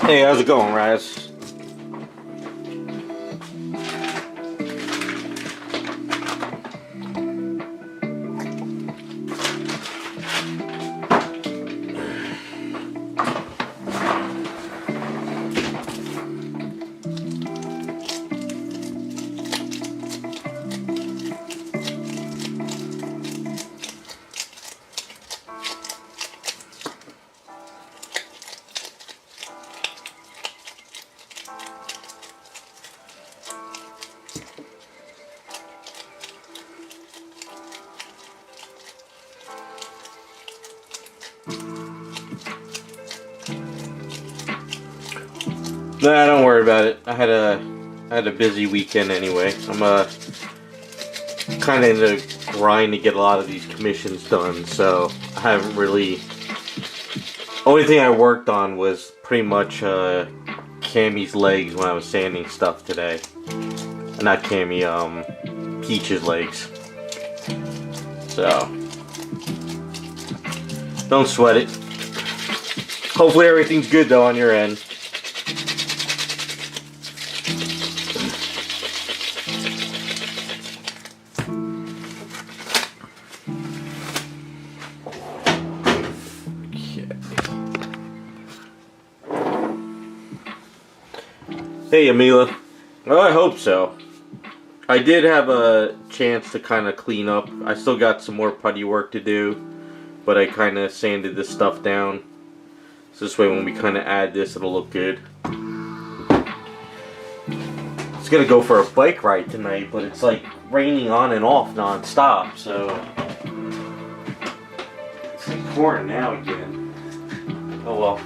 Hey, how's it going, Raz? Nah, don't worry about it. I had a busy weekend anyway. I'm kind of in the grind to get a lot of these commissions done, so I haven't really. Only thing I worked on was pretty much Cammy's legs when I was sanding stuff today. Not Cammy, Peach's legs. So don't sweat it. Hopefully everything's good though on your end. Hey, Amila. Well, I hope so. I did have a chance to kind of clean up. I still got some more putty work to do, but I kind of sanded this stuff down. So this way when we kind of add this, it'll look good. It's gonna go for a bike ride tonight, but it's like raining on and off non-stop, so it's like pouring now again. Oh well.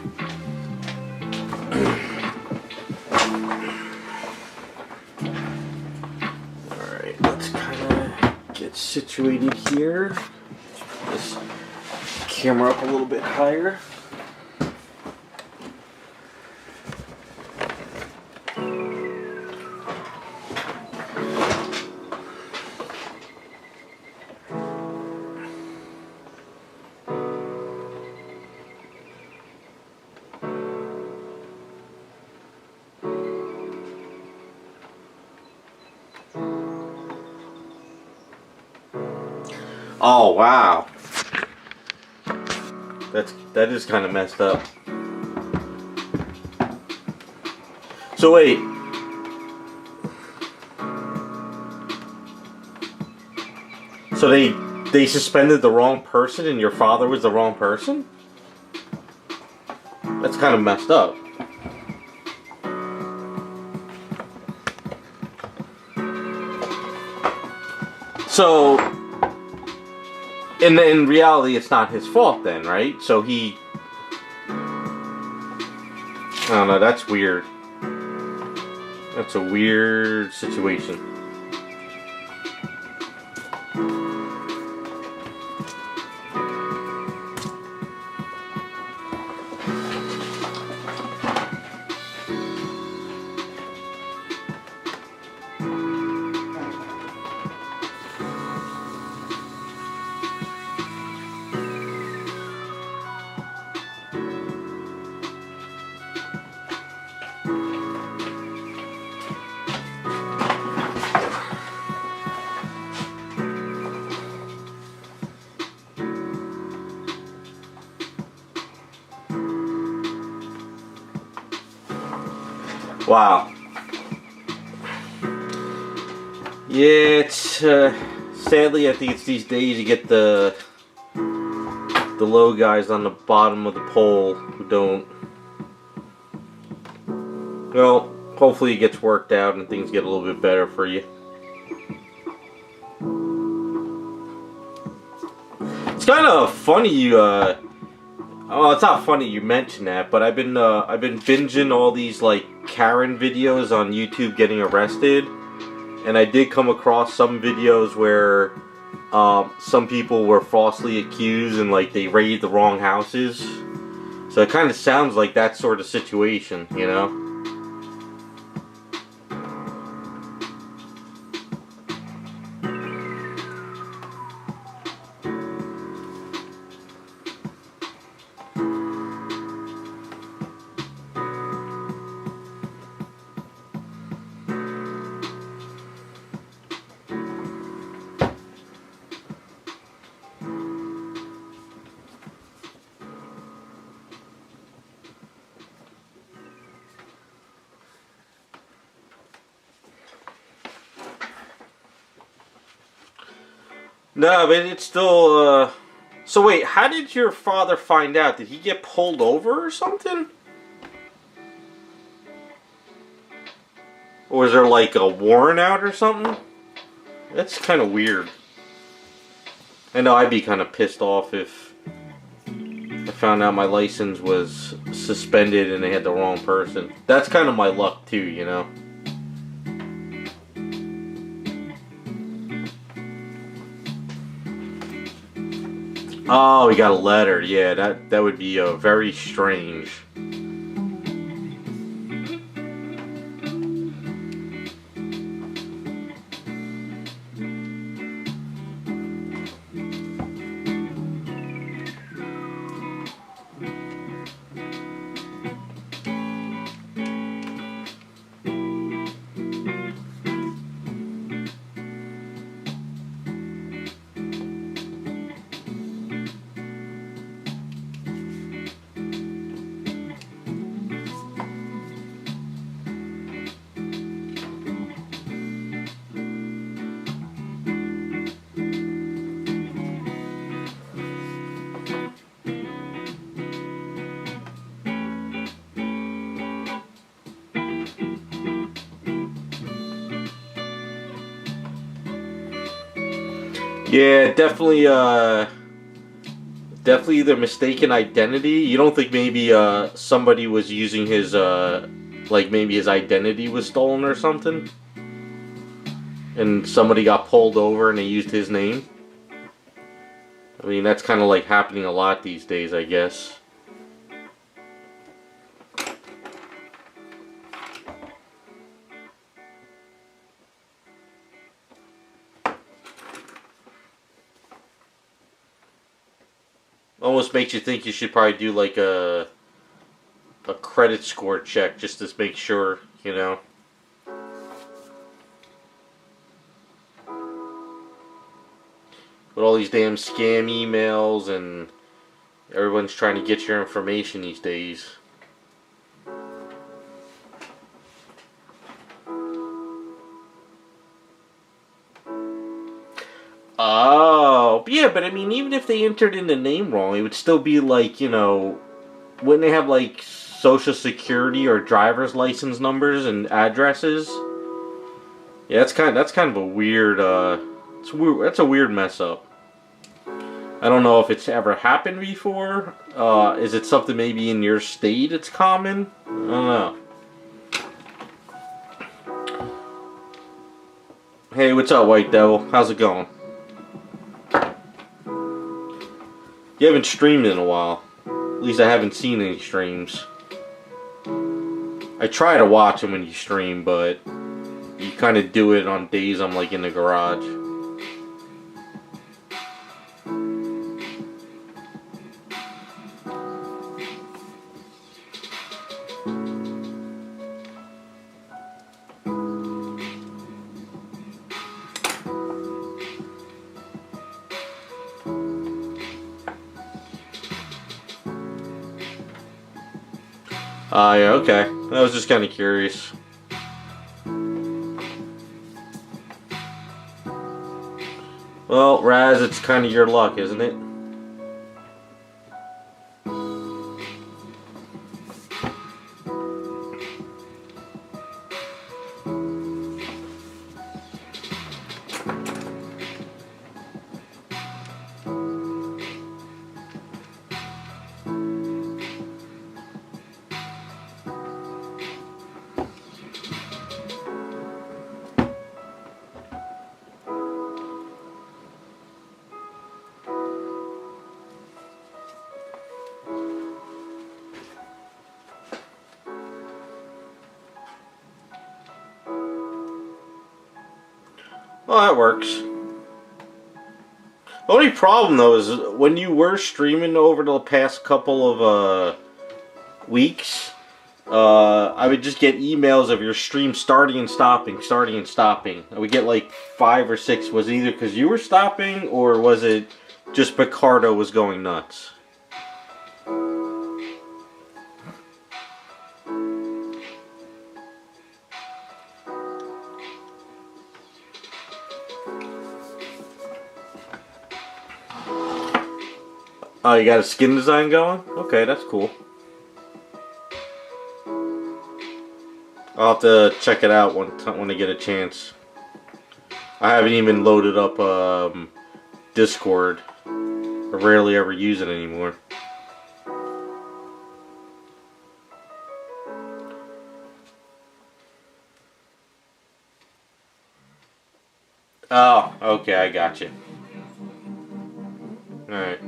Alright, let's kind of get situated here. Put this camera up a little bit higher. Oh wow, that is kind of messed up. So wait, so they suspended the wrong person, and your father was the wrong person? That's kind of messed up. So. And in reality, it's not his fault then, right? So he... I don't know, that's weird. That's a weird situation. Wow. Yeah, it's sadly I think it's these days you get the low guys on the bottom of the pole who don't. Well, hopefully it gets worked out and things get a little bit better for you. It's kind of funny you oh, it's not funny you mentioned that, but I've been binging all these like Karen videos on YouTube getting arrested, and I did come across some videos where some people were falsely accused and like they raided the wrong houses. So it kind of sounds like that sort of situation, you know? No, but it's still, So wait, how did your father find out? Did he get pulled over or something? Or was there like a warrant out or something? That's kind of weird. I know I'd be kind of pissed off if I found out my license was suspended and they had the wrong person. That's kind of my luck too, you know? Oh, we got a letter. Yeah, that would be very strange. Yeah, definitely either mistaken identity. You don't think maybe somebody was using his like maybe his identity was stolen or something? And somebody got pulled over and they used his name? I mean, that's kind of like happening a lot these days, I guess. Almost makes you think you should probably do like a credit score check just to make sure, you know. With all these damn scam emails and everyone's trying to get your information these days. Oh, yeah, but I mean, even if they entered in the name wrong, it would still be like, you know, wouldn't they have like social security or driver's license numbers and addresses? Yeah, that's kind of a weird it's weird, that's a weird mess up. I don't know if it's ever happened before. Is it something maybe in your state it's common? I don't know. Hey, what's up, White Devil? How's it going? You haven't streamed in a while. At least I haven't seen any streams. I try to watch them when you stream, but you kind of do it on days I'm like in the garage. Yeah, okay. I was just kind of curious. Well, Raz, it's kind of your luck, isn't it? Well, that works. The only problem, though, is when you were streaming over the past couple of weeks, I would just get emails of your stream starting and stopping, starting and stopping. I would get like 5 or 6. Was it either because you were stopping, or was it just Picardo was going nuts? Oh, you got a skin design going? Okay, that's cool. I'll have to check it out when I get a chance. I haven't even loaded up Discord. I rarely ever use it anymore. Oh, okay, I got you. Alright.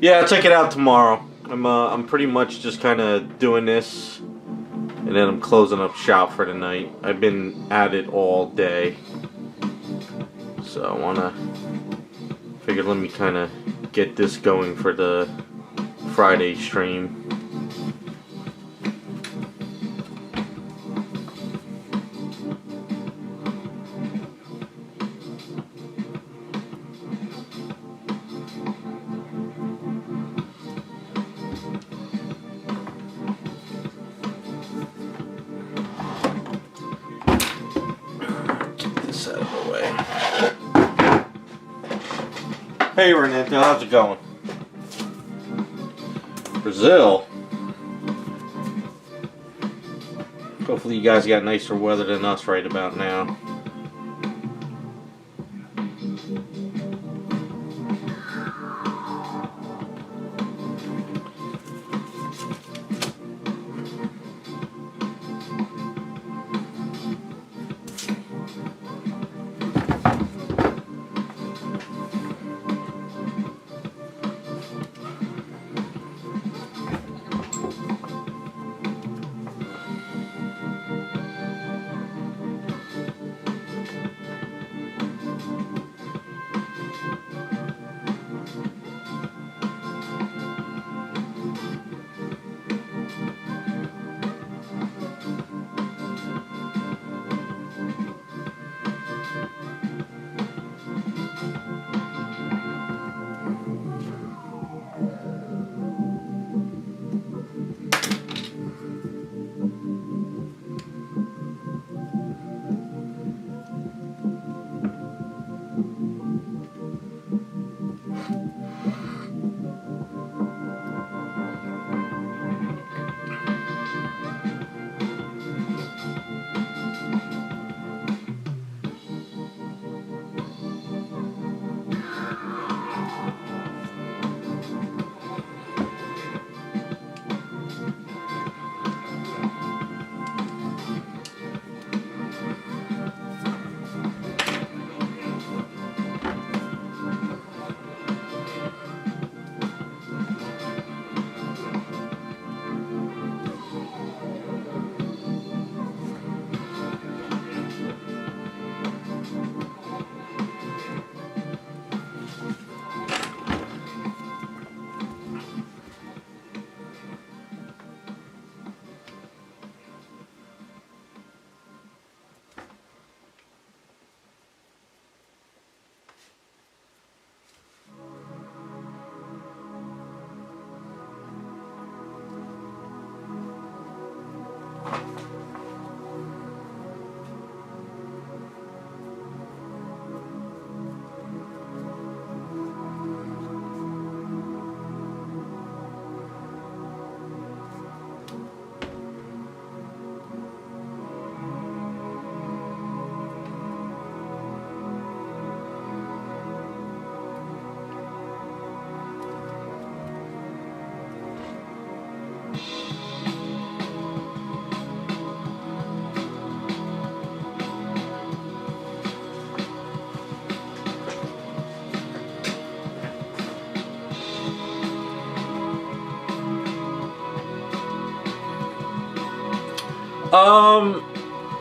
Yeah, I'll check it out tomorrow. I'm pretty much just kind of doing this, and then I'm closing up shop for the night. I've been at it all day, so I wanna figure let me kind of get this going for the Friday stream. Out of the way. Hey Renato, how's it going? Brazil? Hopefully you guys got nicer weather than us right about now.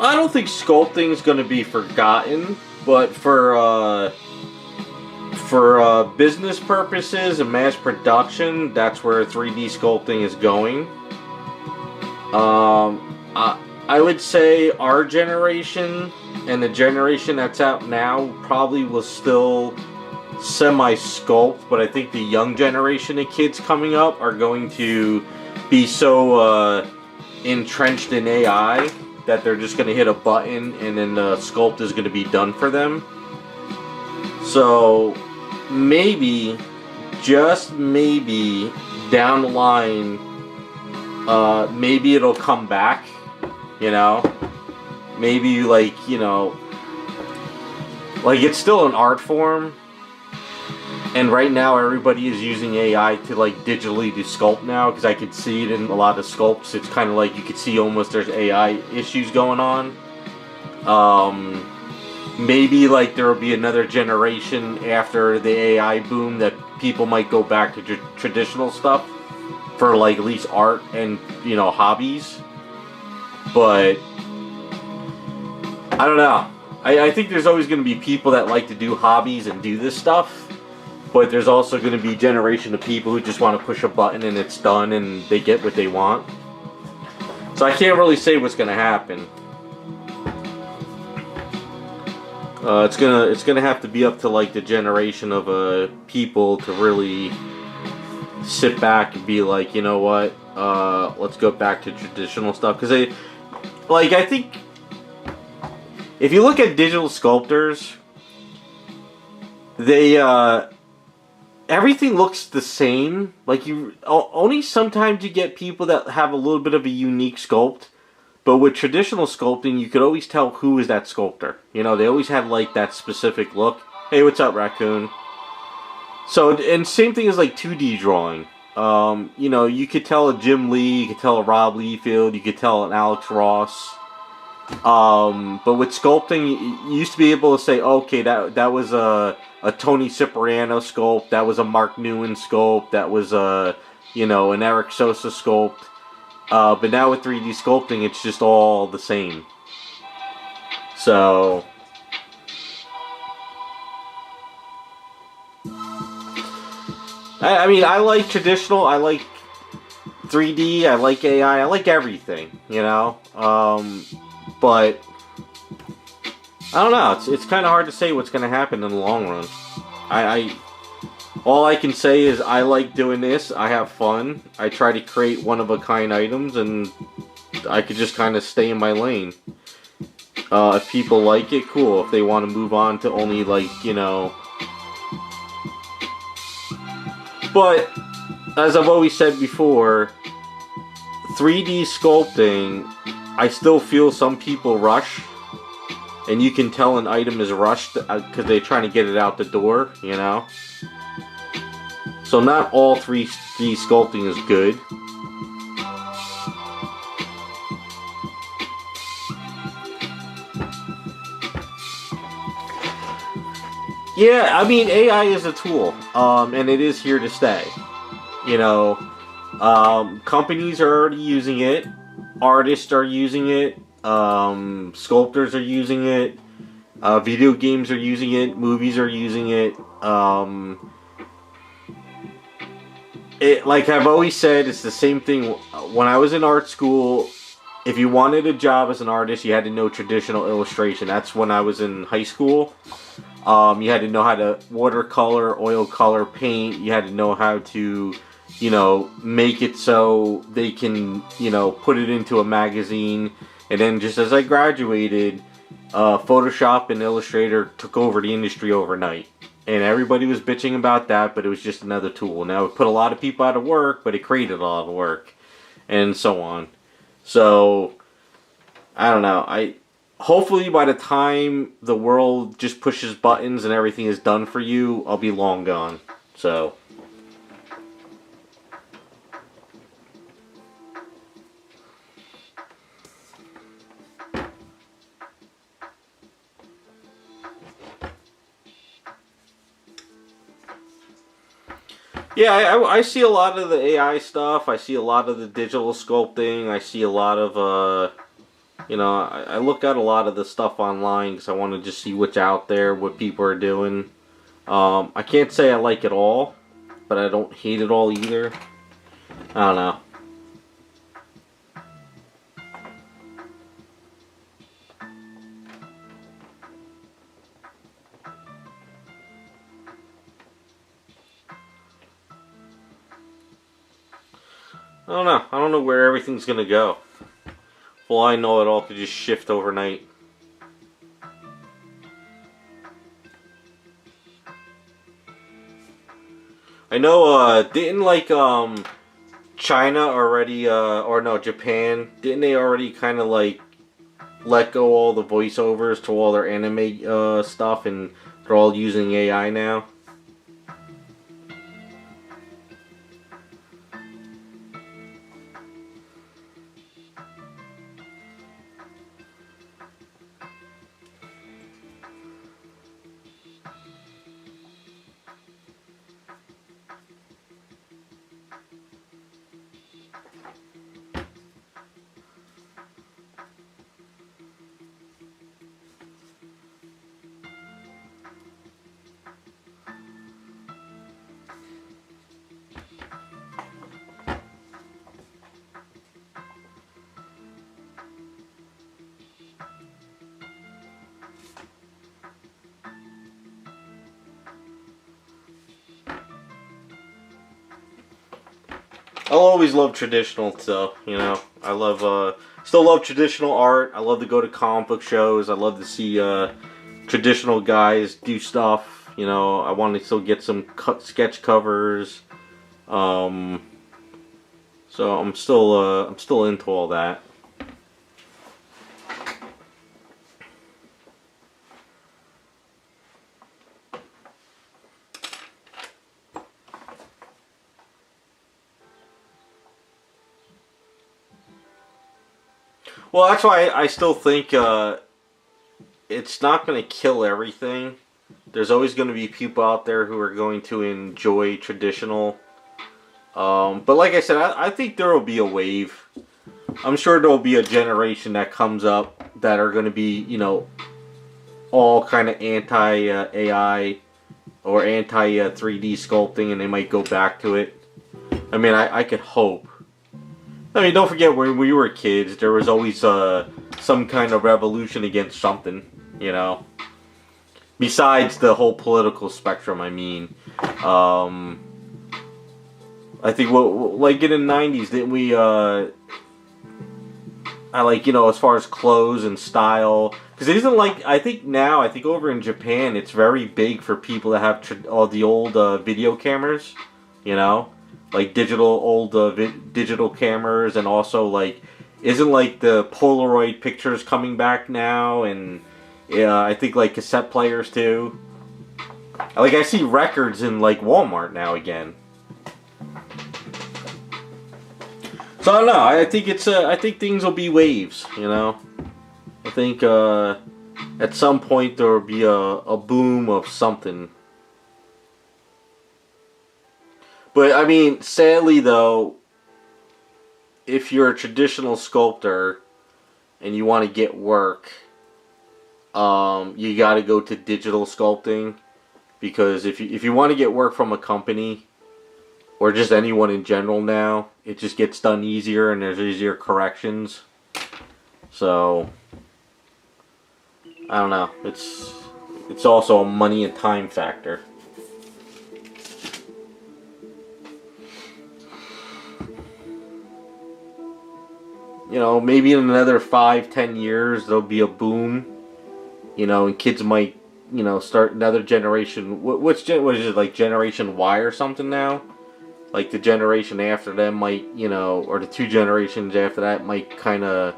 I don't think sculpting is going to be forgotten, but for business purposes and mass production, that's where 3D sculpting is going. I would say our generation and the generation that's out now probably will still semi-sculpt, but I think the young generation of kids coming up are going to be so entrenched in AI that they're just going to hit a button and then the sculpt is going to be done for them. So maybe, just maybe, down the line, maybe it'll come back, you know? Maybe, like, you know, like, it's still an art form, and right now everybody is using AI to, like, digitally do sculpt now, because I could see it in a lot of sculpts. It's kind of like you could see almost there's AI issues going on. Maybe, like, there will be another generation after the AI boom that people might go back to traditional stuff for, like, at least art and, you know, hobbies. But I don't know. I think there's always going to be people that like to do hobbies and do this stuff, but there's also going to be a generation of people who just want to push a button and it's done and they get what they want. So I can't really say what's going to happen. It's gonna have to be up to, like, the generation of people to really sit back and be like, you know what, let's go back to traditional stuff. Because I think if you look at digital sculptors, they everything looks the same. Like, you only sometimes you get people that have a little bit of a unique sculpt. But with traditional sculpting, you could always tell who is that sculptor. You know, they always had, like, that specific look. Hey, what's up, raccoon? So, and same thing as, like, 2D drawing. You know, you could tell a Jim Lee, you could tell a Rob Liefeld, you could tell an Alex Ross. But with sculpting, you used to be able to say, okay, that was a Tony Cipriano sculpt, that was a Mark Newen sculpt, that was you know, an Eric Sosa sculpt. But now with 3D sculpting, it's just all the same. So I mean, I like traditional, I like 3D, I like AI, I like everything, you know? But I don't know, it's kind of hard to say what's going to happen in the long run. All I can say is I like doing this, I have fun, I try to create one-of-a-kind items, and I could just kind of stay in my lane. If people like it, cool. If they want to move on to only, like, you know... But, as I've always said before, 3D sculpting, I still feel some people rush, and you can tell an item is rushed because they're trying to get it out the door, you know? So not all 3D sculpting is good. Yeah, I mean, AI is a tool, and it is here to stay. You know, companies are already using it, artists are using it, sculptors are using it, video games are using it, movies are using it. Like I've always said, it's the same thing. When I was in art school, if you wanted a job as an artist, you had to know traditional illustration. That's when I was in high school. You had to know how to watercolor, oil color, paint. You had to know how to, you know, make it so they can, you know, put it into a magazine. And then just as I graduated, Photoshop and Illustrator took over the industry overnight. And everybody was bitching about that, but it was just another tool. Now, it put a lot of people out of work, but it created a lot of work. And so on. So, I don't know. Hopefully by the time the world just pushes buttons and everything is done for you, I'll be long gone. So... Yeah, I see a lot of the AI stuff. I see a lot of the digital sculpting. I see a lot of, you know, I look at a lot of the stuff online because I want to just see what's out there, what people are doing. I can't say I like it all, but I don't hate it all either. I don't know. don't know. I don't know where everything's gonna go. Well, I know it all could just shift overnight. I know, didn't like, China already, or no, Japan, didn't they already kind of like let go all the voiceovers to all their anime, stuff, and they're all using AI now? I'll always love traditional stuff, you know. I love, still love traditional art. I love to go to comic book shows. I love to see, traditional guys do stuff. You know, I want to still get some sketch covers. So I'm still into all that. Well, that's why I still think it's not going to kill everything. There's always going to be people out there who are going to enjoy traditional. But like I said, I think there will be a wave. I'm sure there will be a generation that comes up that are going to be, you know, all kind of anti-AI or anti-3D sculpting, and they might go back to it. I mean, I could hope. I mean, don't forget, when we were kids, there was always some kind of revolution against something, you know. Besides the whole political spectrum, I mean. I think, like in the 90s, didn't we, I like, you know, as far as clothes and style. Because it isn't like, I think over in Japan, it's very big for people that have all the old video cameras, you know. Like old digital cameras, and also like, isn't like the Polaroid pictures coming back now, and I think like cassette players too. Like I see records in like Walmart now again. So I don't know. I think I think things will be waves. You know, I think at some point there will be a boom of something. But, I mean, sadly, though, if you're a traditional sculptor and you want to get work, you got to go to digital sculpting. Because if you want to get work from a company, or just anyone in general now, it just gets done easier and there's easier corrections. So, I don't know. It's also a money and time factor. You know, maybe in another 5-10 years there'll be a boom, you know, and kids might, you know, start another generation. What is it, like Generation Y or something now? Like the generation after them might, you know, or the 2 generations after that might kind of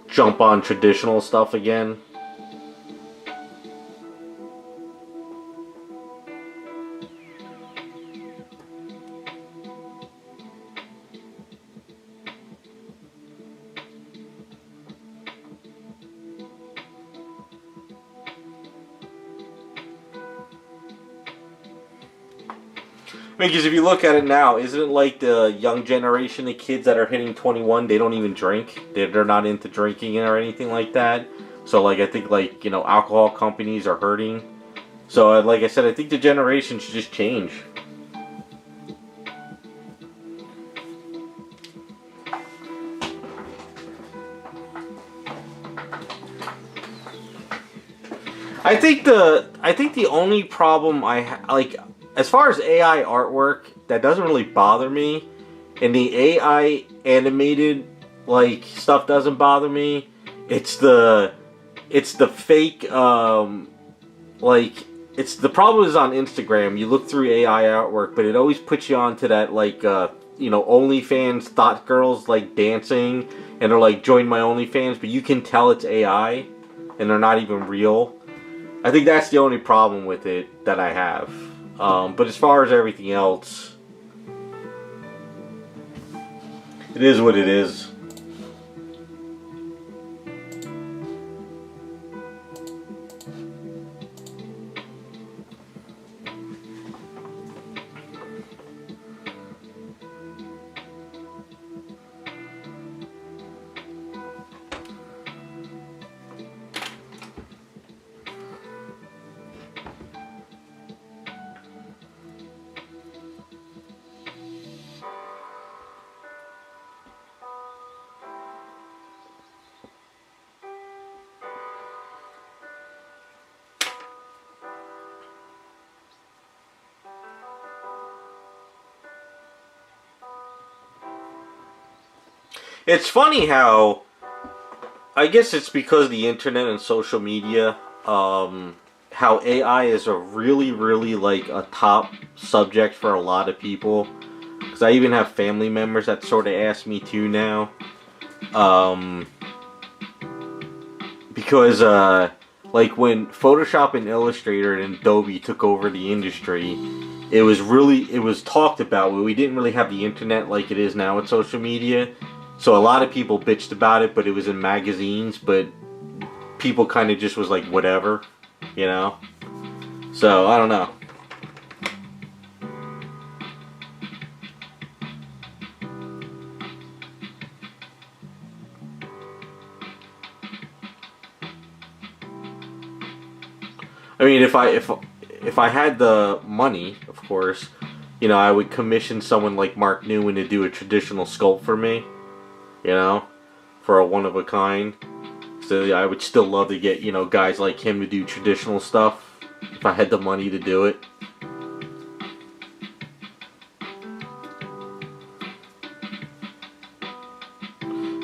jump on traditional stuff again. Because if you look at it now, isn't it like the young generation of kids that are hitting 21, they don't even drink? They're not into drinking or anything like that. So, like, I think, like, you know, alcohol companies are hurting. So, like I said, I think the generation should just change. I think the only problem like, as far as AI artwork, that doesn't really bother me. and the AI animated like stuff doesn't bother me. It's the fake like it's the problem is on Instagram. You look through AI artwork, but it always puts you onto that like OnlyFans thought girls like dancing, and they're like join my OnlyFans, but you can tell it's AI, and they're not even real. I think that's the only problem with it that I have. But as far as everything else, it is what it is. It's funny how, I guess it's because of the internet and social media, how AI is a really, really like a top subject for a lot of people. Because I even have family members that sort of ask me too now. Because like when Photoshop and Illustrator and Adobe took over the industry, it was talked about, but we didn't really have the internet like it is now with social media. So a lot of people bitched about it, but it was in magazines, but people kind of just was like, whatever, you know? So, I don't know. I mean, if I had the money, of course, I would commission someone like Mark Newman to do a traditional sculpt for me, for a one of a kind. So I would still love to get, guys like him to do traditional stuff if I had the money to do it.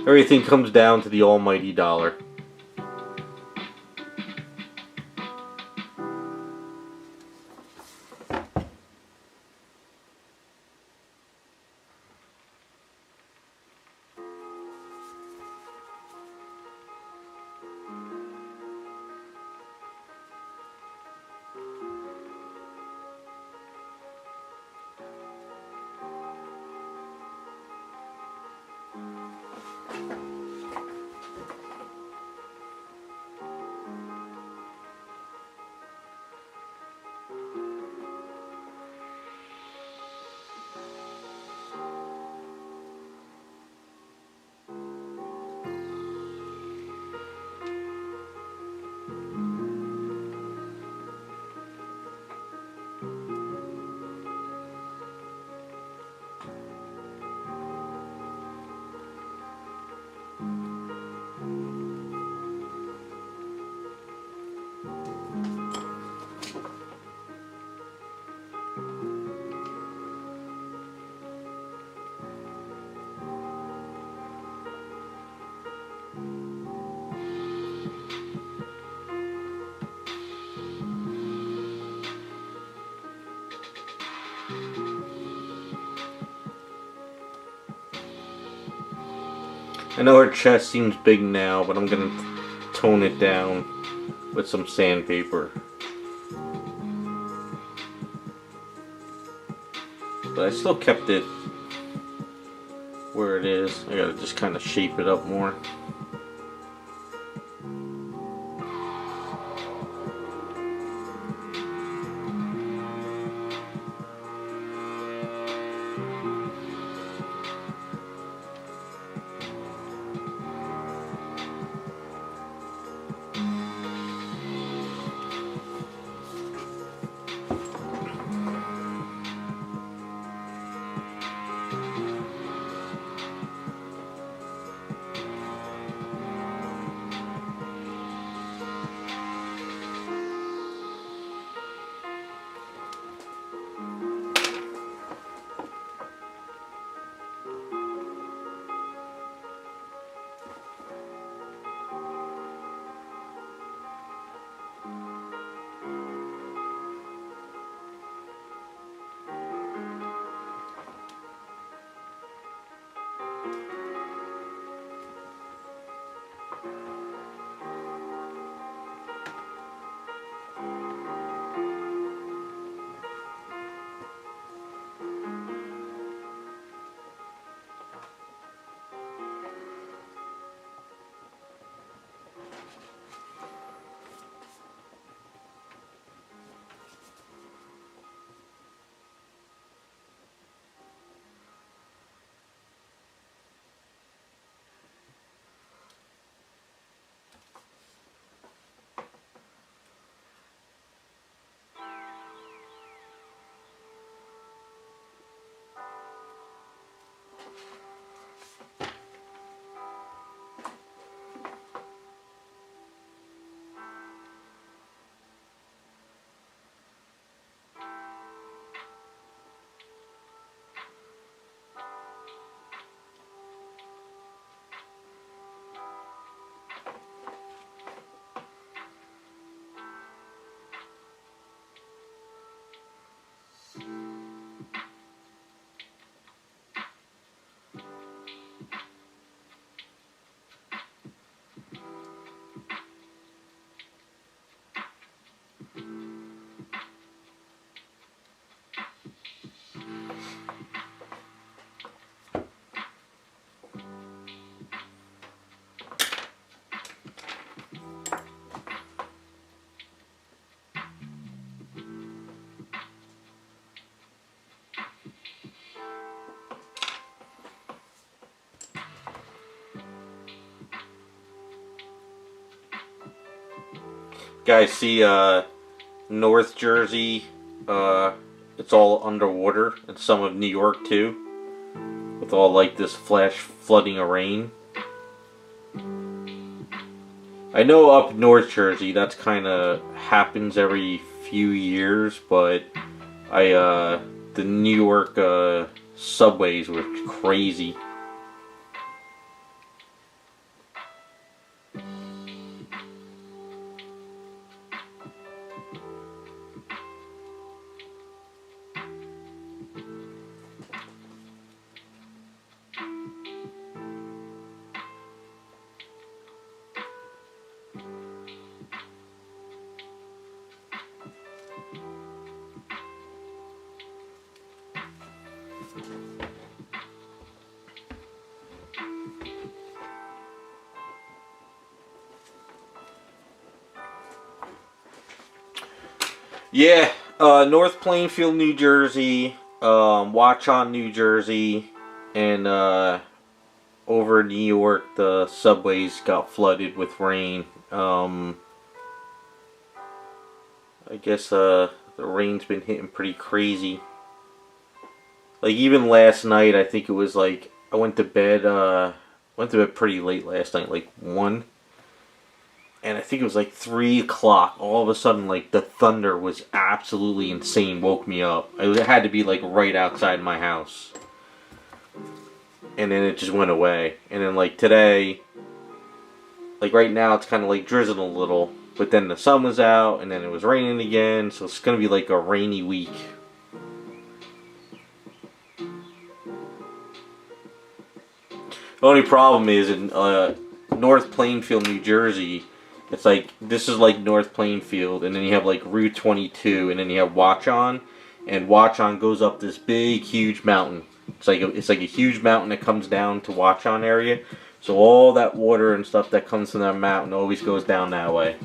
Everything comes down to the almighty dollar. I know her chest seems big now, but I'm gonna tone it down with some sandpaper. But I still kept it where it is. I gotta just kind of shape it up more. Guys, see North Jersey, it's all underwater, and some of New York too, with all like this flash flooding of rain. I know up North Jersey that's kind of happens every few years, but the New York subways were crazy. Yeah, North Plainfield, New Jersey, Watchon, New Jersey, and over in New York, the subways got flooded with rain. I guess the rain's been hitting pretty crazy. Like even last night, I think it was like I went to bed pretty late last night, like 1. And I think it was like 3 o'clock. All of a sudden, like, the thunder was absolutely insane. Woke me up. It had to be, like, right outside my house. And then it just went away. And then, like, today, like, right now, it's kind of, like, drizzling a little. But then the sun was out, and then it was raining again. So it's going to be, like, a rainy week. The only problem is in North Plainfield, New Jersey, it's like, this is like North Plainfield, and then you have like Route 22, and then you have Watchon, and Watchon goes up this big, huge mountain. It's like a huge mountain that comes down to Watchon area, so all that water and stuff that comes from that mountain always goes down that way.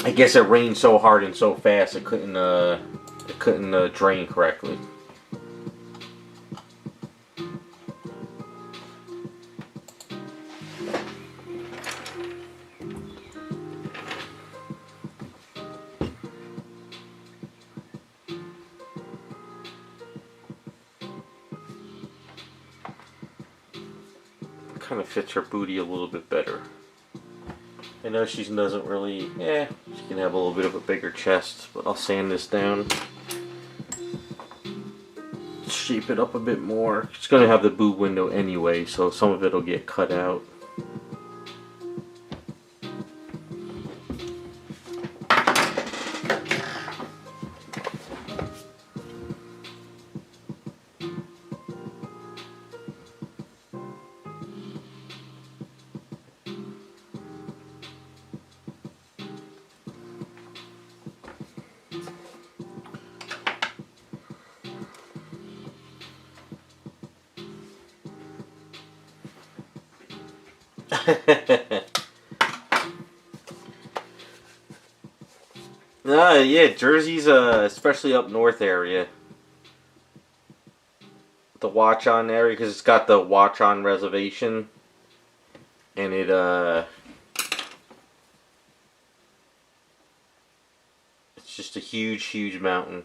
I guess it rained so hard and so fast it couldn't drain correctly. Kind of fits her booty a little bit better. I know she doesn't really, she can have a little bit of a bigger chest, but I'll sand this down. Shape it up a bit more. She's going to have the boob window anyway, so some of it will get cut out. Yeah, Jersey's especially up north area, the Watchon area, because it's got the Watchon reservation, and it's just a huge, huge mountain.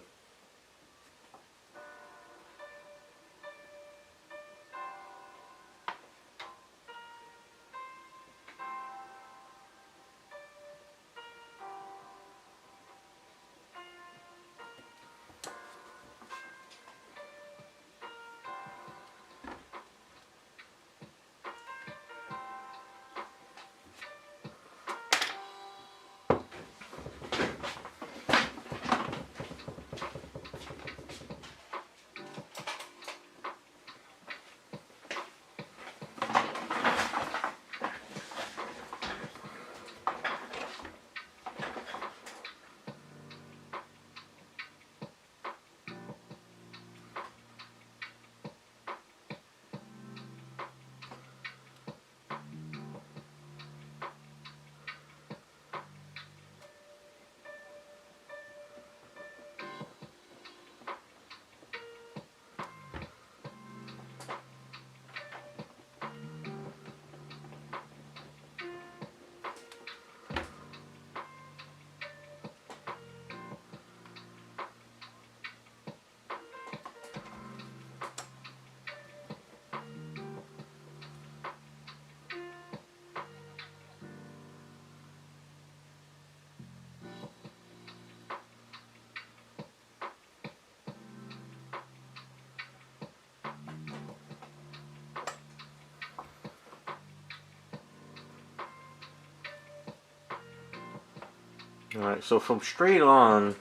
Alright, so from straight on,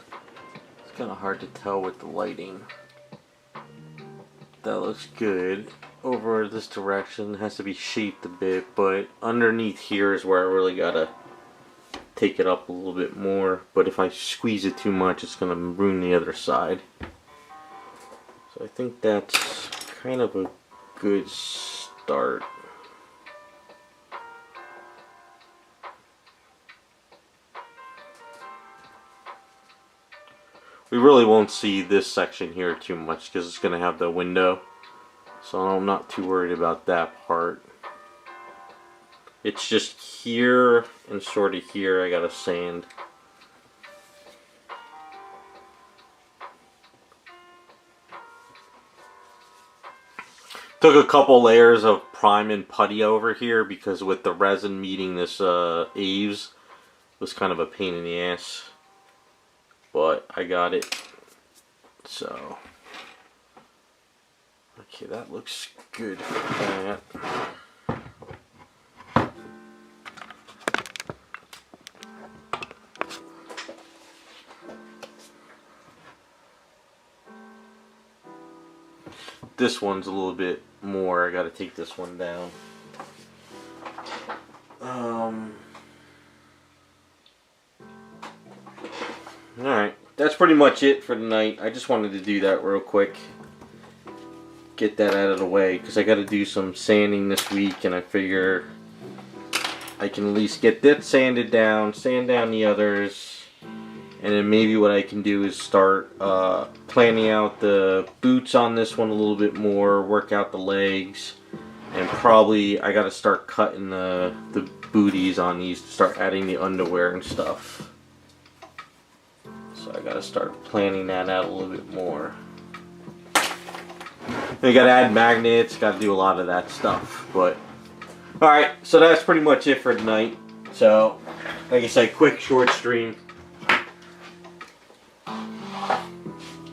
it's kind of hard to tell with the lighting. That looks good. Over this direction has to be shaped a bit, but underneath here is where I really gotta take it up a little bit more. But if I squeeze it too much, it's gonna ruin the other side. So I think that's kind of a good start. We really won't see this section here too much because it's going to have the window. So I'm not too worried about that part. It's just here and sort of here I got to sand. Took a couple layers of prime and putty over here because with the resin meeting this eaves was kind of a pain in the ass. But I got it. So, okay, that looks good for that. This one's a little bit more. I got to take this one down. Alright, that's pretty much it for tonight. I just wanted to do that real quick. Get that out of the way, because I got to do some sanding this week, and I figure I can at least get that sanded down, sand down the others, and then maybe what I can do is start planning out the boots on this one a little bit more, work out the legs, and probably I got to start cutting the booties on these to start adding the underwear and stuff. So I gotta start planning that out a little bit more. And you gotta add magnets, gotta do a lot of that stuff. But alright, so that's pretty much it for tonight. So, like I said, quick short stream.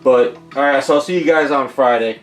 But alright, so I'll see you guys on Friday.